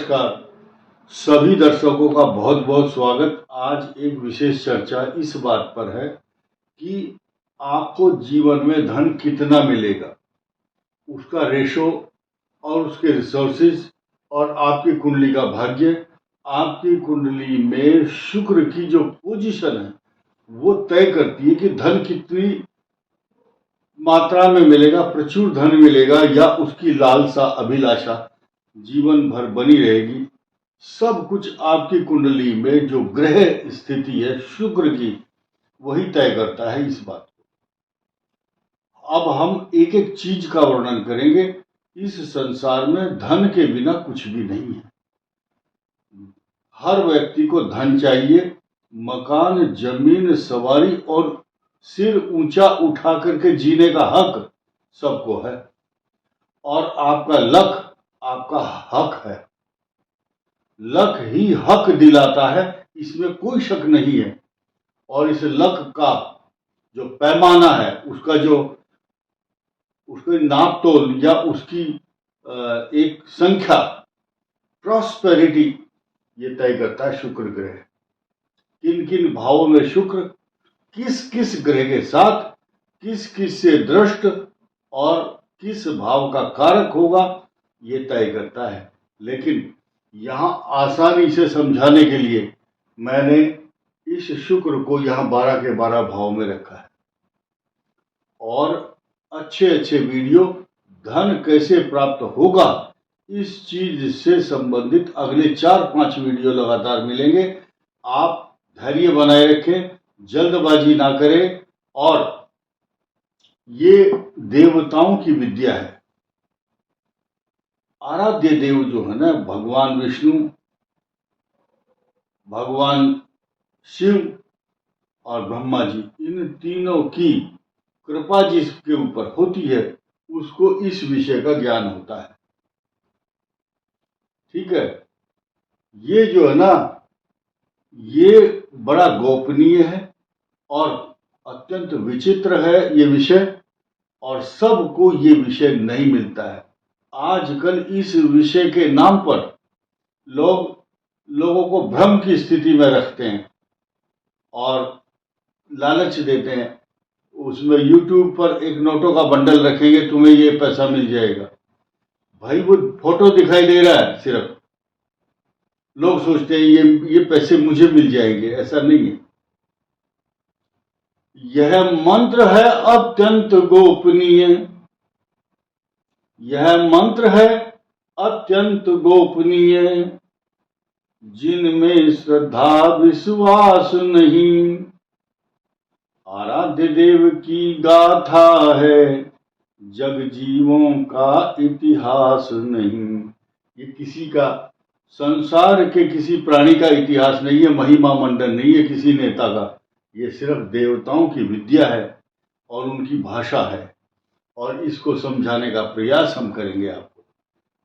नमस्कार। सभी दर्शकों का बहुत बहुत स्वागत। आज एक विशेष चर्चा इस बात पर है कि आपको जीवन में धन कितना मिलेगा, उसका रेशो और उसके रिसोर्सेज और आपकी कुंडली का भाग्य। आपकी कुंडली में शुक्र की जो पोजीशन है वो तय करती है कि धन कितनी मात्रा में मिलेगा, प्रचुर धन मिलेगा या उसकी लालसा अभिलाषा जीवन भर बनी रहेगी। सब कुछ आपकी कुंडली में जो ग्रह स्थिति है शुक्र की, वही तय करता है इस बात को। अब हम एक एक चीज का वर्णन करेंगे। इस संसार में धन के बिना कुछ भी नहीं है। हर व्यक्ति को धन चाहिए, मकान, जमीन, सवारी और सिर ऊंचा उठा करके जीने का हक सबको है। और आपका लक आपका हक है। लक ही हक दिलाता है, इसमें कोई शक नहीं है। और इस लक का जो पैमाना है, उसका जो उसकी नाप तोल या उसकी एक संख्या, प्रॉस्पेरिटी, ये तय करता है शुक्र ग्रह। किन किन भावों में शुक्र किस किस ग्रह के साथ किस किस से दृष्ट और किस भाव का कारक होगा, ये तय करता है। लेकिन यहाँ आसानी से समझाने के लिए मैंने इस शुक्र को यहाँ 12 के 12 भाव में रखा है। और अच्छे अच्छे वीडियो धन कैसे प्राप्त होगा इस चीज से संबंधित अगले 4-5 वीडियो लगातार मिलेंगे। आप धैर्य बनाए रखें, जल्दबाजी ना करें। और ये देवताओं की विद्या है। आराध्य देव जो है ना, भगवान विष्णु, भगवान शिव और ब्रह्मा जी, इन तीनों की कृपा जिसके ऊपर होती है उसको इस विषय का ज्ञान होता है। ठीक है। ये जो है ना, ये बड़ा गोपनीय है और अत्यंत विचित्र है ये विषय। और सबको ये विषय नहीं मिलता है। आजकल इस विषय के नाम पर लोगों को भ्रम की स्थिति में रखते हैं और लालच देते हैं। उसमें YouTube पर एक नोटों का बंडल रखेंगे, तुम्हें ये पैसा मिल जाएगा। भाई वो फोटो दिखाई दे रहा है सिर्फ, लोग सोचते हैं ये पैसे मुझे मिल जाएंगे। ऐसा नहीं है। यह मंत्र है अत्यंत गोपनीय। यह मंत्र है अत्यंत गोपनीय, जिनमें श्रद्धा विश्वास नहीं। आराध्य देव की गाथा है, जग जीवों का इतिहास नहीं। ये किसी का, संसार के किसी प्राणी का इतिहास नहीं है, महिमा मंडन नहीं है किसी नेता का। ये सिर्फ देवताओं की विद्या है और उनकी भाषा है। और इसको समझाने का प्रयास हम करेंगे आपको।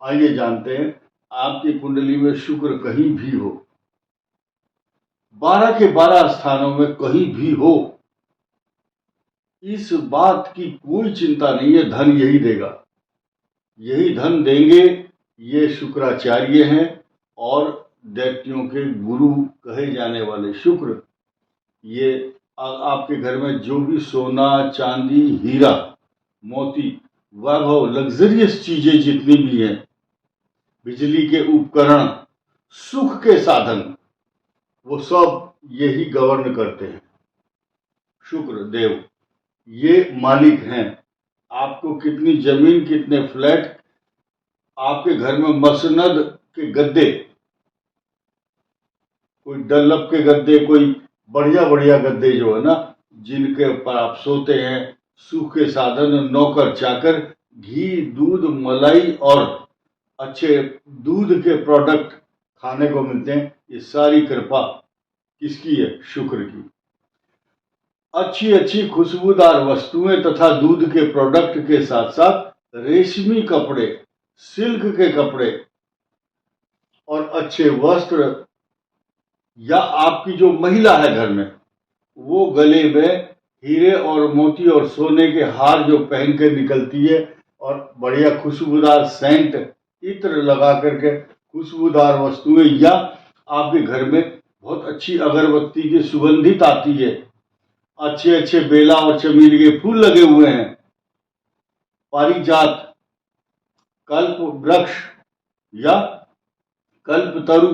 आइए जानते हैं, आपकी कुंडली में शुक्र कहीं भी हो, 12 के 12 स्थानों में कहीं भी हो, इस बात की कोई चिंता नहीं है। धन यही देगा, यही धन देंगे। ये शुक्राचार्य हैं और दैत्यों के गुरु कहे जाने वाले शुक्र। ये आपके घर में जो भी सोना, चांदी, हीरा, मोती, वैभव, लग्जरियस चीजें जितनी भी हैं, बिजली के उपकरण, सुख के साधन, वो सब यही गवर्न करते हैं। शुक्र देव ये मालिक हैं। आपको कितनी जमीन, कितने फ्लैट, आपके घर में मसनद के गद्दे, कोई डल्लप के गद्दे, कोई बढ़िया बढ़िया गद्दे जो है ना, जिनके ऊपर आप सोते हैं, सुख के साधन, नौकर चाकर, घी, दूध, मलाई और अच्छे दूध के प्रोडक्ट खाने को मिलते हैं। ये सारी कृपा किसकी है? शुक्र की। अच्छी अच्छी खुशबूदार वस्तुएं तथा दूध के प्रोडक्ट के साथ साथ रेशमी कपड़े, सिल्क के कपड़े और अच्छे वस्त्र, या आपकी जो महिला है घर में, वो गले में हीरे और मोती और सोने के हार जो पहन के निकलती है और बढ़िया खुशबूदार सेंट, इत्र लगा करके खुशबूदार वस्तुएं, या आपके घर में बहुत अच्छी अगरबत्ती की सुगंधित आती है, अच्छे अच्छे बेला और चमेली के फूल लगे हुए हैं, पारिजात, कल्प वृक्ष या कल्प तरु,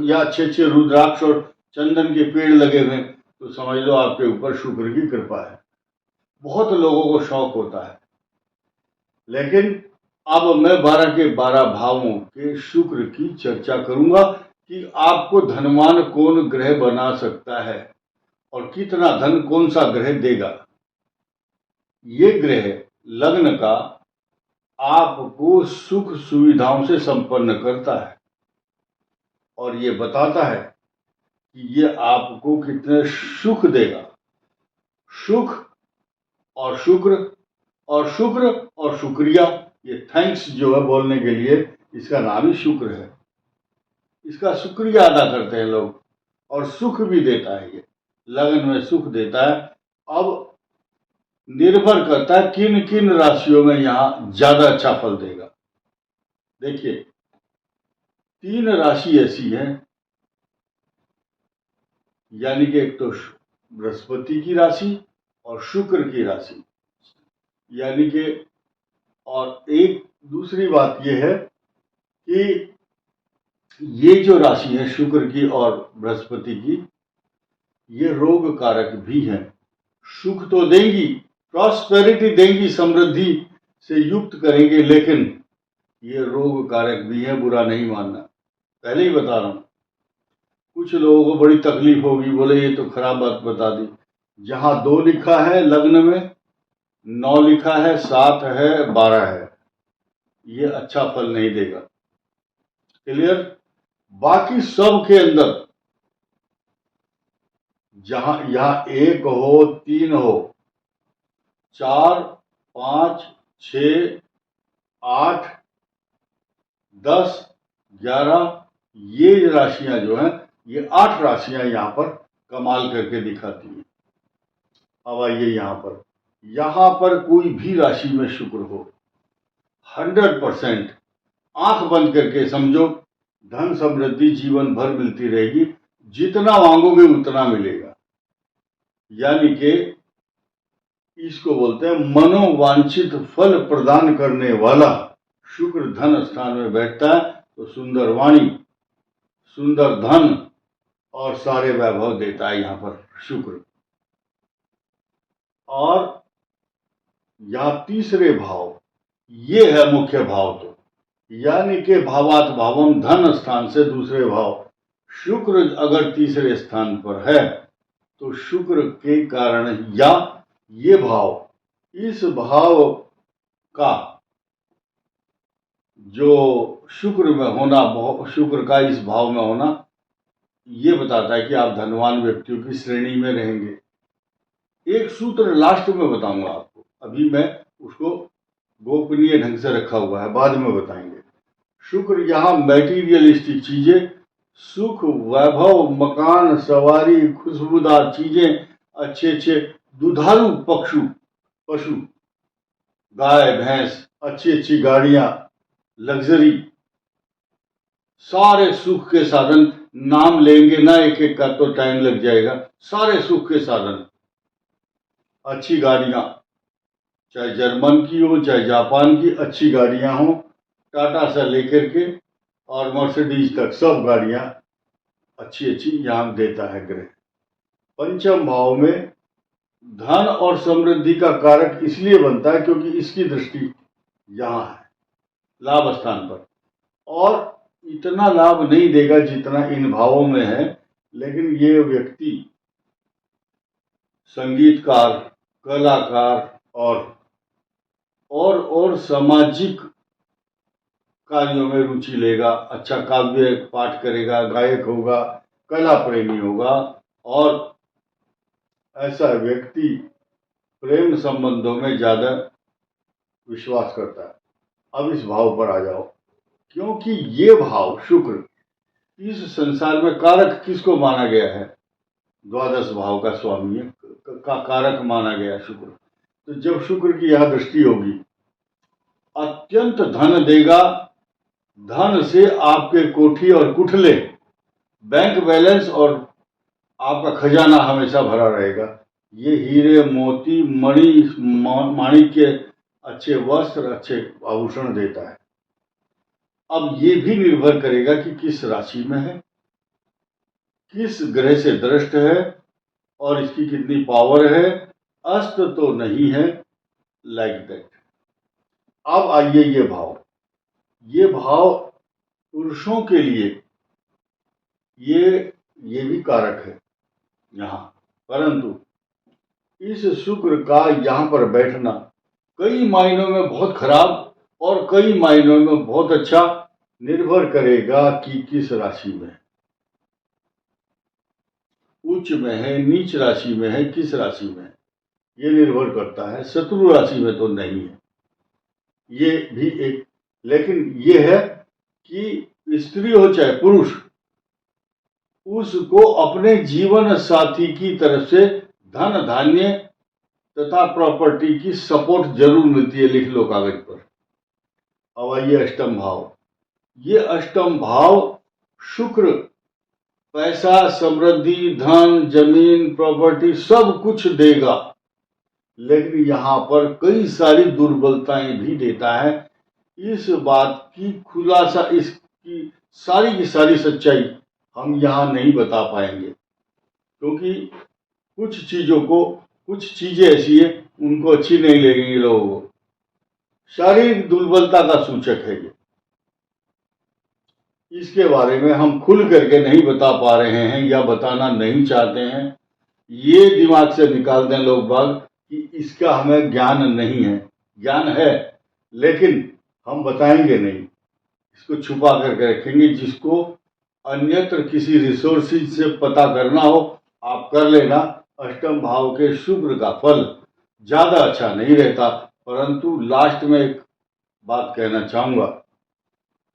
या अच्छे अच्छे रुद्राक्ष और चंदन के पेड़ लगे हुए, तो समझ लो आपके ऊपर शुक्र की कृपा है। बहुत लोगों को शौक होता है। लेकिन अब मैं 12 के 12 भावों के शुक्र की चर्चा करूंगा कि आपको धनवान कौन ग्रह बना सकता है और कितना धन कौन सा ग्रह देगा। ये ग्रह लग्न का आपको सुख सुविधाओं से संपन्न करता है और ये बताता है कि ये आपको कितने सुख देगा। सुख और शुक्र और शुक्र और शुक्रिया, ये थैंक्स जो है बोलने के लिए, इसका नाम ही शुक्र है। इसका शुक्रिया अदा करते हैं लोग, और सुख भी देता है। ये लगन में सुख देता है। अब निर्भर करता है किन किन राशियों में यहां ज्यादा अच्छा फल देगा। देखिए, 3 राशि ऐसी है, यानी कि एक तो बृहस्पति की राशि और शुक्र की राशि, यानी कि, और एक दूसरी बात यह है कि ये जो राशि है शुक्र की और बृहस्पति की, ये रोग कारक भी है। सुख तो देंगी, प्रॉस्पेरिटी देंगी, समृद्धि से युक्त करेंगे, लेकिन ये रोग कारक भी है, बुरा नहीं मानना, पहले ही बता रहा हूं। कुछ लोगों को बड़ी तकलीफ होगी, बोले ये तो खराब बात बता दी। जहां 2 लिखा है लग्न में, 9 लिखा है, 7 है, 12 है, ये अच्छा फल नहीं देगा। क्लियर? बाकी सब के अंदर जहां यहां 1 हो, 3 हो, 4, 5, 6, 8, 10, 11, ये राशियां जो हैं, ये 8 राशियां यहां पर कमाल करके दिखाती हैं। अब आइए यहां पर कोई भी राशि में शुक्र हो, 100% आंख बंद करके समझो, धन समृद्धि जीवन भर मिलती रहेगी। जितना मांगोगे उतना मिलेगा। यानी कि इसको बोलते हैं मनोवांछित फल प्रदान करने वाला। शुक्र धन स्थान में बैठता है तो सुंदर वाणी, सुंदर धन और सारे वैभव देता है यहां पर शुक्र। और यहां तीसरे भाव, ये है मुख्य भाव, तो यानी कि भावात भावम, धन स्थान से दूसरे भाव। शुक्र अगर तीसरे स्थान पर है तो शुक्र के कारण, या ये भाव, इस भाव का जो शुक्र में होना, शुक्र का इस भाव में होना, ये बताता है कि आप धनवान व्यक्तियों की श्रेणी में रहेंगे। एक सूत्र लास्ट में बताऊंगा आपको, अभी मैं उसको गोपनीय ढंग से रखा हुआ है, बाद में बताएंगे। शुक्र यहां मैटीरियलिस्टिक चीजें, सुख, वैभव, मकान, सवारी, खुशबूदार चीजें, अच्छे अच्छे दुधारू पशु, गाय भैंस, अच्छी अच्छी गाड़ियां, लग्जरी, सारे सुख के साधन। नाम लेंगे ना एक एक का तो टाइम लग जाएगा। सारे सुख के साधन, अच्छी गाड़ियां, चाहे जर्मन की हो चाहे जापान की, अच्छी गाड़ियां हो, टाटा से लेकर के और मर्सिडीज तक सब गाड़ियां अच्छी अच्छी यहां देता है ग्रह। पंचम भाव में धन और समृद्धि का कारक इसलिए बनता है क्योंकि इसकी दृष्टि यहां है, लाभ स्थान पर, और इतना लाभ नहीं देगा जितना इन भावों में है। लेकिन ये व्यक्ति संगीतकार, कलाकार और सामाजिक कार्यों में रुचि लेगा, अच्छा काव्य पाठ करेगा, गायक होगा, कला प्रेमी होगा, और ऐसा व्यक्ति प्रेम संबंधों में ज्यादा विश्वास करता है। अब इस भाव पर आ जाओ, क्योंकि ये भाव शुक्र इस संसार में कारक किसको माना गया है? द्वादश भाव का स्वामी का कारक माना गया शुक्र। तो जब शुक्र की यह दृष्टि होगी, अत्यंत धन देगा, धन से आपके कोठी और कुठले, बैंक बैलेंस और आपका खजाना हमेशा भरा रहेगा। ये हीरे मोती मणि माणिक्य, अच्छे वस्त्र, अच्छे आभूषण देता है। अब ये भी निर्भर करेगा कि किस राशि में है, किस ग्रह से दृष्ट है और इसकी कितनी पावर है। अस्त तो नहीं है, लाइक दैट। अब आइए ये भाव पुरुषों के लिए ये भी कारक है यहाँ, परंतु इस शुक्र का यहाँ पर बैठना कई मायनों में बहुत खराब और कई मायनों में बहुत अच्छा निर्भर करेगा कि किस राशि में है, उच्च में है, नीच राशि में है, किस राशि में है, ये निर्भर करता है। शत्रु राशि में तो नहीं है, ये भी एक। लेकिन ये है कि स्त्री हो चाहे पुरुष, उसको अपने जीवन साथी की तरफ से धन धान्य तथा प्रॉपर्टी की सपोर्ट जरूर मिलती है। लिख लो कागज पर। अब आइए अष्टम भाव। ये अष्टम भाव शुक्र पैसा, समृद्धि, धन, जमीन, प्रॉपर्टी सब कुछ देगा, लेकिन यहां पर कई सारी दुर्बलताएं भी देता है। इस बात की खुलासा, इसकी सारी की सारी सच्चाई हम यहां नहीं बता पाएंगे, क्योंकि कुछ चीजें ऐसी है उनको अच्छी नहीं लगेंगी लोगों को। शारीरिक दुर्बलता का सूचक है ये। इसके बारे में हम खुल करके नहीं बता पा रहे हैं या बताना नहीं चाहते हैं। ये दिमाग से निकाल दें लोग बाग कि इसका हमें ज्ञान नहीं है। ज्ञान है, लेकिन हम बताएंगे नहीं, इसको छुपा करके रखेंगे। जिसको अन्यत्र किसी रिसोर्सेज से पता करना हो, आप कर लेना। अष्टम भाव के शुक्र का फल ज्यादा अच्छा नहीं रहता, परंतु लास्ट में एक बात कहना चाहूंगा।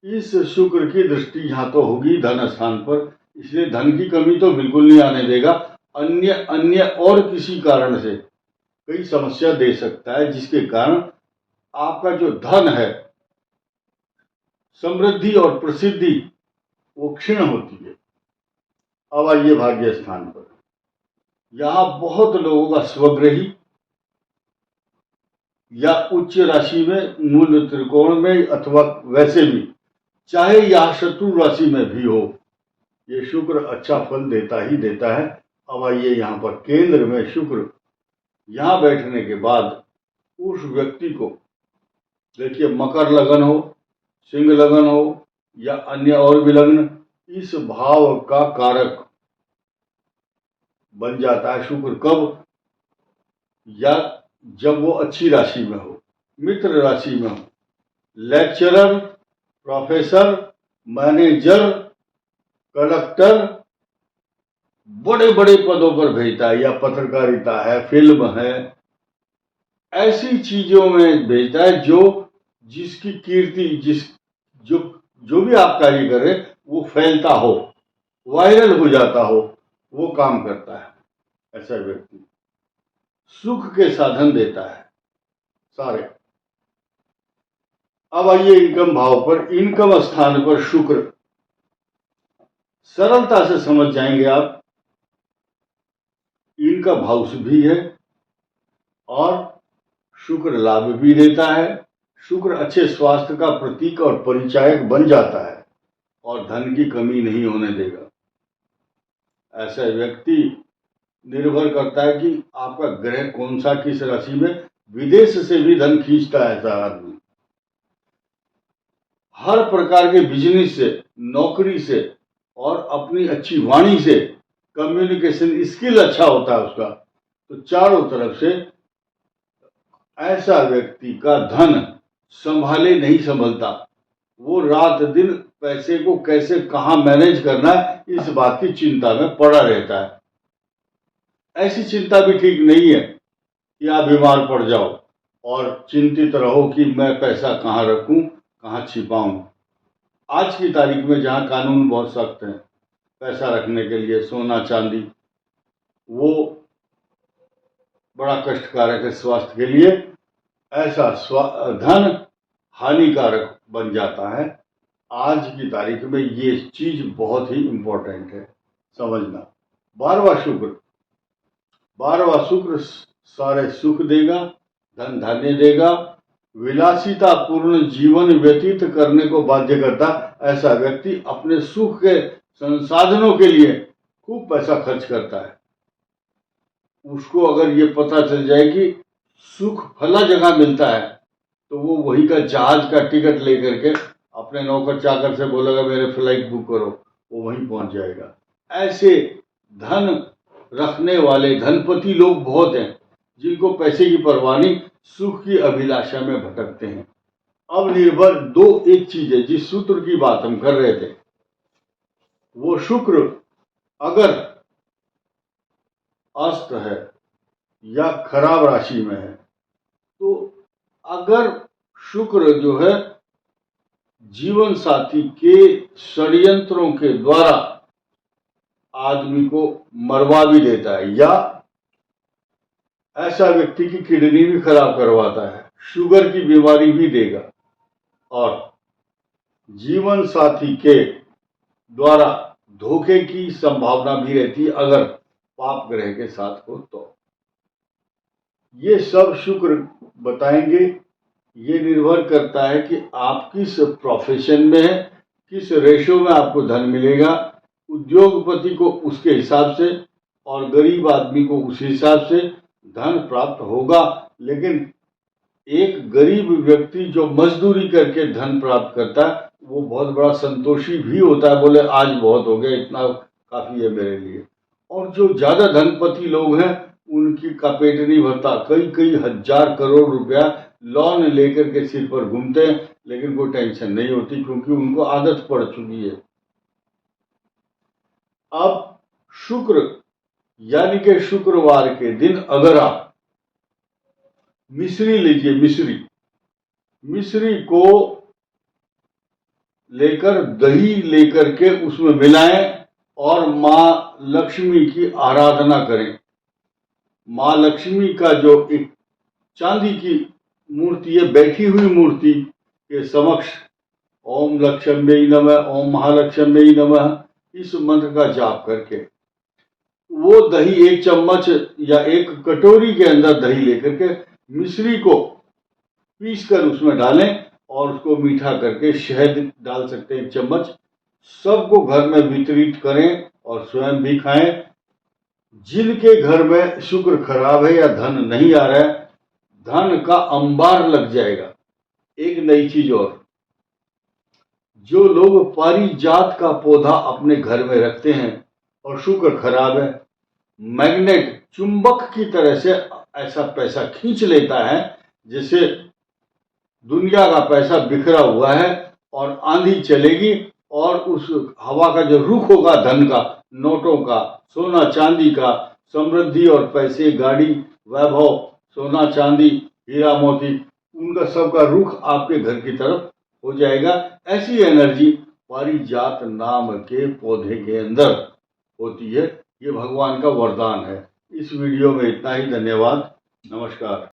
इस शुक्र की दृष्टि यहां तो होगी धन स्थान पर, इसलिए धन की कमी तो बिल्कुल नहीं आने देगा। अन्य अन्य और किसी कारण से कई समस्या दे सकता है, जिसके कारण आपका जो धन है, समृद्धि और प्रसिद्धि, वो क्षीण होती है। अब आइए भाग्य स्थान पर। यहां बहुत लोगों का स्वग्रही या उच्च राशि में, मूल त्रिकोण में, अथवा वैसे भी चाहे यह शत्रु राशि में भी हो, ये शुक्र अच्छा फल देता ही देता है। अब आइए यहां पर केंद्र में शुक्र यहां बैठने के बाद उस व्यक्ति को, देखिए मकर लगन हो, सिंह लगन हो या अन्य और भी लग्न, इस भाव का कारक बन जाता है शुक्र। कब? या जब वो अच्छी राशि में हो, मित्र राशि में हो, लेक्चरर, प्रोफेसर, मैनेजर, कलेक्टर, बड़े बड़े पदों पर भेजता है, या पत्रकारिता है, फिल्म है, ऐसी चीजों में भेजता है जो जिसकी कीर्ति, जो भी आप कार्य कर रहे वो फैलता हो, वायरल हो जाता हो, वो काम करता है। ऐसा व्यक्ति सुख के साधन देता है सारे। अब आइए इनकम भाव पर। इनकम स्थान पर शुक्र, सरलता से समझ जाएंगे आप, इनकम हाउस भी है और शुक्र लाभ भी देता है। शुक्र अच्छे स्वास्थ्य का प्रतीक और परिचायक बन जाता है और धन की कमी नहीं होने देगा। ऐसा व्यक्ति, निर्भर करता है कि आपका ग्रह कौन सा किस राशि में, विदेश से भी धन खींचता है ऐसा आदमी। हर प्रकार के बिजनेस से, नौकरी से और अपनी अच्छी वाणी से, कम्युनिकेशन स्किल अच्छा होता है उसका, तो चारों तरफ से ऐसा व्यक्ति का धन संभाले नहीं संभलता। वो रात दिन पैसे को कैसे कहां मैनेज करना है, इस बात की चिंता में पड़ा रहता है। ऐसी चिंता भी ठीक नहीं है कि आप बीमार पड़ जाओ और चिंतित रहो कि मैं पैसा कहां रखूं, कहां छिपाऊं। आज की तारीख में जहां कानून बहुत सख्त है पैसा रखने के लिए, सोना चांदी, वो बड़ा कष्टकारक है स्वास्थ्य के लिए। ऐसा धन हानिकारक बन जाता है आज की तारीख में ये चीज बहुत ही इंपॉर्टेंट है समझना। 12वां शुक्र सारे सुख देगा, धन धान्य देगा, विलासिता पूर्ण जीवन व्यतीत करने को बाध्य करता। ऐसा व्यक्ति अपने सुख के संसाधनों के लिए खूब पैसा खर्च करता है। उसको अगर ये पता चल जाए कि सुख फला जगह मिलता है तो वो वही का जहाज का टिकट लेकर के अपने नौकर चाकर से बोलेगा मेरे फ्लाइट बुक करो, वो वहीं पहुंच जाएगा। ऐसे धन रखने वाले धनपति लोग बहुत हैं जिनको पैसे की परवाह नहीं, सुख की अभिलाषा में भटकते हैं। अब निर्भर एक चीज है, जिस सूत्र की बात हम कर रहे थे, वो शुक्र अगर अस्त है या खराब राशि में है, तो अगर शुक्र जो है जीवन साथी के षड्यंत्रों के द्वारा आदमी को मरवा भी देता है, या ऐसा व्यक्ति की किडनी भी खराब करवाता है, शुगर की बीमारी भी देगा, और जीवन साथी के द्वारा धोखे की संभावना भी रहती है अगर पाप ग्रह के साथ हो तो। ये सब शुक्र बताएंगे। ये निर्भर करता है कि आप किस प्रोफेशन में है, किस रेशो में आपको धन मिलेगा। उद्योगपति को उसके हिसाब से और गरीब आदमी को उस हिसाब से धन प्राप्त होगा। लेकिन एक गरीब व्यक्ति जो मजदूरी करके धन प्राप्त करता है वो बहुत बड़ा संतोषी भी होता है, बोले आज बहुत हो गया, इतना काफी है मेरे लिए। और जो ज्यादा धनपति लोग हैं उनकी का पेट नहीं भरता, कई कई हजार करोड़ रुपया लोन लेकर के सिर पर घूमते हैं, लेकिन कोई टेंशन नहीं होती क्योंकि उनको आदत पड़ चुकी है। अब शुक्र यानी कि शुक्रवार के दिन अगर आप मिश्री लीजिए, मिश्री को लेकर दही लेकर के उसमें मिलाएं और मां लक्ष्मी की आराधना करें। मां लक्ष्मी का जो एक चांदी की मूर्ति है, बैठी हुई मूर्ति के समक्ष ओम लक्ष्म्यै नमः, ओम महालक्ष्म्यै नमः, इस मंत्र का जाप करके वो दही एक चम्मच या एक कटोरी के अंदर दही लेकर के मिश्री को पीस कर उसमें डालें और उसको मीठा करके शहद डाल सकते हैं 1 चम्मच, सबको घर में वितरित करें और स्वयं भी खाएं। जिनके घर में शुक्र खराब है या धन नहीं आ रहा है, धन का अंबार लग जाएगा। एक नई चीज और, जो लोग पारिजात का पौधा अपने घर में रखते हैं और शुक्र खराब है, मैग्नेट चुंबक की तरह से ऐसा पैसा खींच लेता है जैसे दुनिया का पैसा बिखरा हुआ है और आंधी चलेगी और उस हवा का जो रुख होगा धन का, नोटों का, सोना चांदी का, समृद्धि और पैसे, गाड़ी, वैभव, सोना चांदी, हीरा मोती, उनका सबका रुख आपके घर की तरफ हो जाएगा। ऐसी एनर्जी पारिजात नाम के पौधे के अंदर होती है। ये भगवान का वरदान है। इस वीडियो में इतना ही। धन्यवाद। नमस्कार।